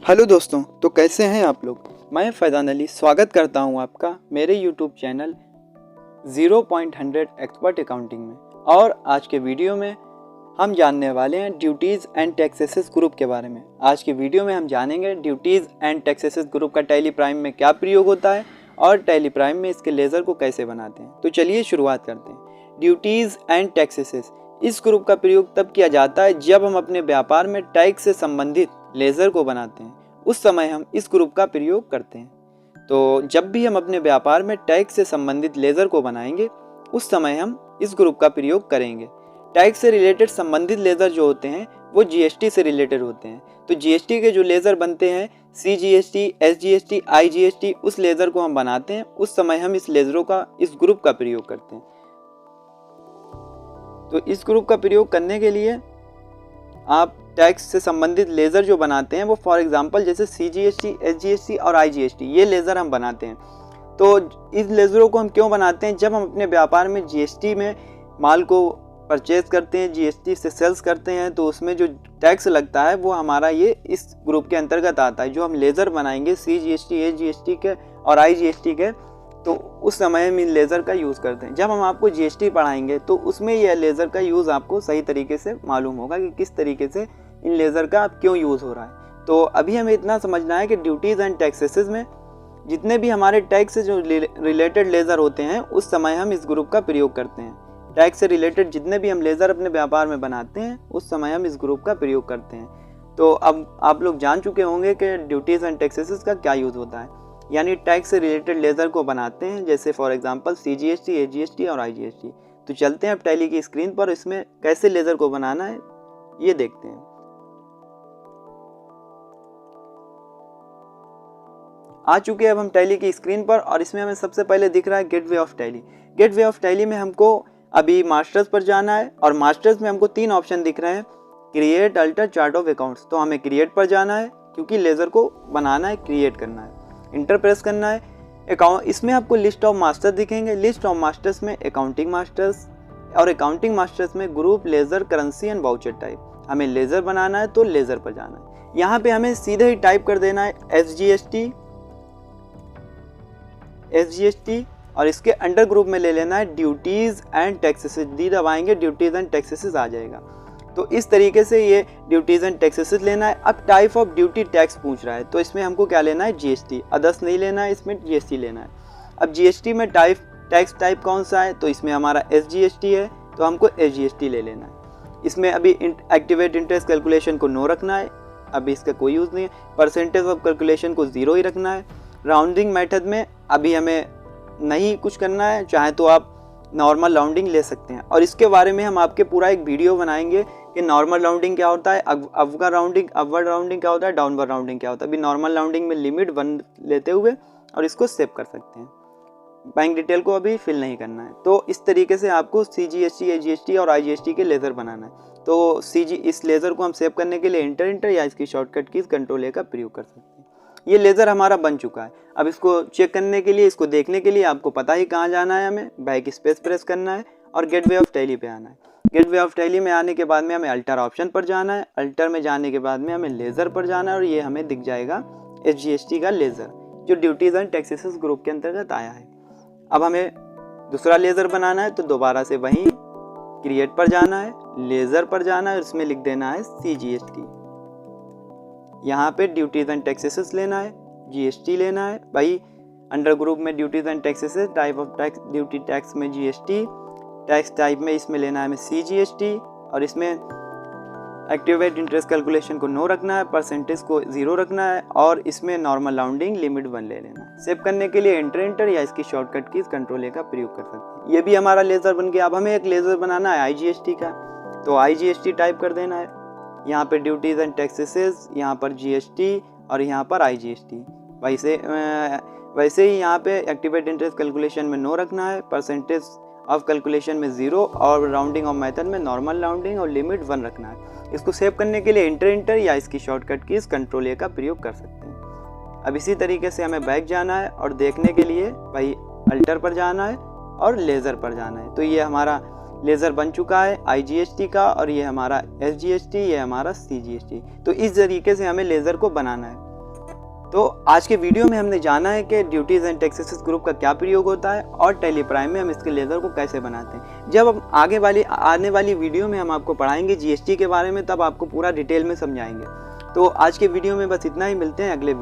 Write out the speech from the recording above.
Hello दोस्तों, तो कैसे हैं आप लोग। मैं फैज़ान अली स्वागत करता हूं आपका मेरे यूट्यूब चैनल 0.100 एक्सपर्ट अकाउंटिंग में। और आज के वीडियो में हम जानने वाले हैं ड्यूटीज़ एंड टैक्सेसेस ग्रुप के बारे में। आज के वीडियो में हम जानेंगे ड्यूटीज़ एंड टैक्सेसेस ग्रुप का टैली प्राइम में क्या प्रयोग होता है और टैली प्राइम में इसके लेज़र को कैसे बनाते हैं। तो चलिए शुरुआत करते हैं। ड्यूटीज़ एंड टैक्सेसेस इस ग्रुप का प्रयोग तब किया जाता है जब हम अपने व्यापार में टैक्स से संबंधित लेज़र को बनाते हैं, उस समय हम इस ग्रुप का प्रयोग करते हैं। तो जब भी हम अपने व्यापार में टैक्स से संबंधित लेज़र को बनाएंगे, उस समय हम इस ग्रुप का प्रयोग करेंगे। टैक्स से रिलेटेड संबंधित लेज़र जो होते हैं वो जीएसटी से रिलेटेड होते हैं। तो जीएसटी के जो लेज़र बनते हैं सीजीएसटी, एसजीएसटी, आईजीएसटी, उस लेज़र को हम बनाते हैं, उस समय हम इस लेज़रों का इस ग्रुप का प्रयोग करते हैं। तो इस ग्रुप का प्रयोग करने के लिए आप टैक्स से संबंधित लेज़र जो बनाते हैं वो फॉर एग्जांपल जैसे सीजीएसटी, एसजीएसटी और आईजीएसटी, ये लेज़र हम बनाते हैं। तो इस लेज़रों को हम क्यों बनाते हैं? जब हम अपने व्यापार में जीएसटी में माल को परचेज करते हैं, जीएसटी से सेल्स करते हैं, तो उसमें जो टैक्स लगता है वो हमारा ये इस ग्रुप के अंतर्गत आता है। जो हम लेज़र बनाएंगे सीजीएसटी, एसजीएसटी के और आईजीएसटी के, तो उस समय हम इन लेज़र का यूज़ करते हैं। जब हम आपको जीएसटी पढ़ाएंगे तो उसमें यह लेज़र का यूज़ आपको सही तरीके से मालूम होगा कि किस तरीके से इन लेज़र का अब क्यों यूज़ हो रहा है। तो अभी हमें इतना समझना है कि ड्यूटीज़ एंड टैक्सेसेस में जितने भी हमारे टैक्स से जो रिलेटेड लेज़र होते हैं, उस समय हम इस ग्रुप का प्रयोग करते हैं। टैक्स से रिलेटेड जितने भी हम लेज़र अपने व्यापार में बनाते हैं, उस समय हम इस ग्रुप का प्रयोग करते हैं। तो अब आप लोग जान चुके होंगे कि ड्यूटीज़ एंड टैक्सेसेस का क्या यूज़ होता है। यानी टैक्स से रिलेटेड लेज़र को बनाते हैं, जैसे फॉर एग्जांपल सीजीएसटी, एसजीएसटी और आईजीएसटी। तो चलते हैं अब टैली की स्क्रीन पर, इसमें कैसे लेज़र को बनाना है ये देखते हैं। आ चुके हैं अब हम टैली की स्क्रीन पर, और इसमें हमें सबसे पहले दिख रहा है gateway of tally. Gateway of tally में हमको अभी मास्टर्स पर जाना है, और मास्टर्स में हमको 3 ऑप्शन दिख रहे हैं, create, alter, chart of accounts. तो हमें क्रिएट पर जाना है क्योंकि लेज़र को बनाना है, क्रिएट करना है। इंटर प्रेस करना है। अकाउंट, इसमें आपको लिस्ट ऑफ मास्टर्स दिखेंगे। लिस्ट ऑफ मास्टर्स में अकाउंटिंग मास्टर्स, और अकाउंटिंग मास्टर्स में group, laser, currency and voucher type. हमें लेज़र बनाना है तो लेज़र पर जाना है। यहाँ पे हमें सीधे ही टाइप कर देना है एसजीएसटी, एसजीएसटी, और इसके अंडर ग्रुप में ले लेना है ड्यूटीज़ एंड टैक्सेसेस। डी दबाएंगे, ड्यूटीज़ एंड टैक्सेसेस आ जाएगा। तो इस तरीके से ये ड्यूटीज़ एंड टैक्सेसेस लेना है। अब टाइप ऑफ ड्यूटी टैक्स पूछ रहा है, तो इसमें हमको क्या लेना है? जीएसटी। अदर्स नहीं लेना है, इसमें जीएसटी लेना है। अब जीएसटी में टैक्स टाइप कौन सा है? तो इसमें हमारा एसजीएसटी है, तो हमको एसजीएसटी ले लेना है। इसमें अभी एक्टिवेट इंटरेस्ट कैलकुलेशन को नो रखना है, अभी इसका कोई यूज़ नहीं है। परसेंटेज ऑफ कैलकुलेशन को 0 ही रखना है। राउंडिंग मेथड में अभी हमें नहीं कुछ करना है, चाहे तो आप नॉर्मल राउंडिंग ले सकते हैं। और इसके बारे में हम आपके पूरा एक वीडियो बनाएंगे कि नॉर्मल राउंडिंग क्या होता है, अपवर्ड राउंडिंग क्या होता है, डाउनवर्ड राउंडिंग क्या होता है। अभी नॉर्मल राउंडिंग में लिमिट 1 लेते हुए और इसको सेव कर सकते हैं। बैंक डिटेल को अभी फिल नहीं करना है। तो इस तरीके से आपको सीजीएसटी, एजीएसटी और आईजीएसटी के लेज़र बनाना है। तो इस लेज़र को हम सेव करने के लिए इंटर या इसकी शॉर्टकट कीज कंट्रोल ए का प्रयोग कर सकते हैं। ये लेज़र हमारा बन चुका है। अब इसको चेक करने के लिए, इसको देखने के लिए आपको पता ही कहाँ जाना है, हमें बैक स्पेस प्रेस करना है और गेटवे ऑफ टैली पे आना है। गेटवे ऑफ टैली में आने के बाद में हमें अल्टर ऑप्शन पर जाना है। अल्टर में जाने के बाद में हमें लेज़र पर जाना है, और ये हमें दिख जाएगा एसजीएसटी का लेज़र, जो ड्यूटीज़ एंड टैक्सेसेस ग्रुप के अंतर्गत आया है। अब हमें दूसरा लेज़र बनाना है, तो दोबारा से वहीं क्रिएट पर जाना है, लेज़र पर जाना है, इसमें लिख देना है सीजीएसटी। यहाँ पे ड्यूटीज़ एंड टैक्सेसेस लेना है, जीएसटी लेना है। भाई अंडर ग्रुप में duties and taxes, type of tax duty tax में जीएसटी, टैक्स टाइप में इसमें लेना है हमें सीजीएसटी, और इसमें एक्टिवेट इंटरेस्ट कैलकुलेशन को नो रखना है, परसेंटेज को 0 रखना है, और इसमें नॉर्मल राउंडिंग लिमिट 1 ले लेना है। सेव करने के लिए इंटर या इसकी शॉर्टकट कीज कंट्रोल ए का प्रयोग कर सकते हैं। ये भी हमारा लेज़र बन गया। अब हमें एक लेज़र बनाना है आईजीएसटी का, तो आईजीएसटी टाइप कर देना है। यहाँ पे ड्यूटीज़ एंड टैक्सेसेस, यहाँ पर जीएसटी और यहाँ पर आईजीएसटी। वैसे ही यहाँ पे एक्टिवेट इंटरेस्ट कैलकुलेशन में नो रखना है, परसेंटेज ऑफ कैलकुलेशन में 0, और राउंडिंग ऑफ मेथड में नॉर्मल राउंडिंग और लिमिट 1 रखना है। इसको सेव करने के लिए इंटर या इसकी शॉर्टकट कीज कंट्रोल ए का प्रयोग कर सकते हैं। अब इसी तरीके से हमें बैक जाना है, और देखने के लिए भाई अल्टर पर जाना है और लेज़र पर जाना है। तो ये हमारा लेज़र बन चुका है आईजीएसटी का, और ये हमारा एसजीएसटी, ये हमारा सीजीएसटी। तो इस तरीके से हमें लेज़र को बनाना है। तो आज के वीडियो में हमने जाना है कि ड्यूटीज़ एंड टैक्सेस ग्रुप का क्या प्रयोग होता है और टैली प्राइम में हम इसके लेज़र को कैसे बनाते हैं। जब हम आने वाली वीडियो में हम आपको पढ़ाएंगे जीएसटी के बारे में, तब आपको पूरा डिटेल में समझाएंगे। तो आज के वीडियो में बस इतना ही, मिलते हैं अगले वीडियो।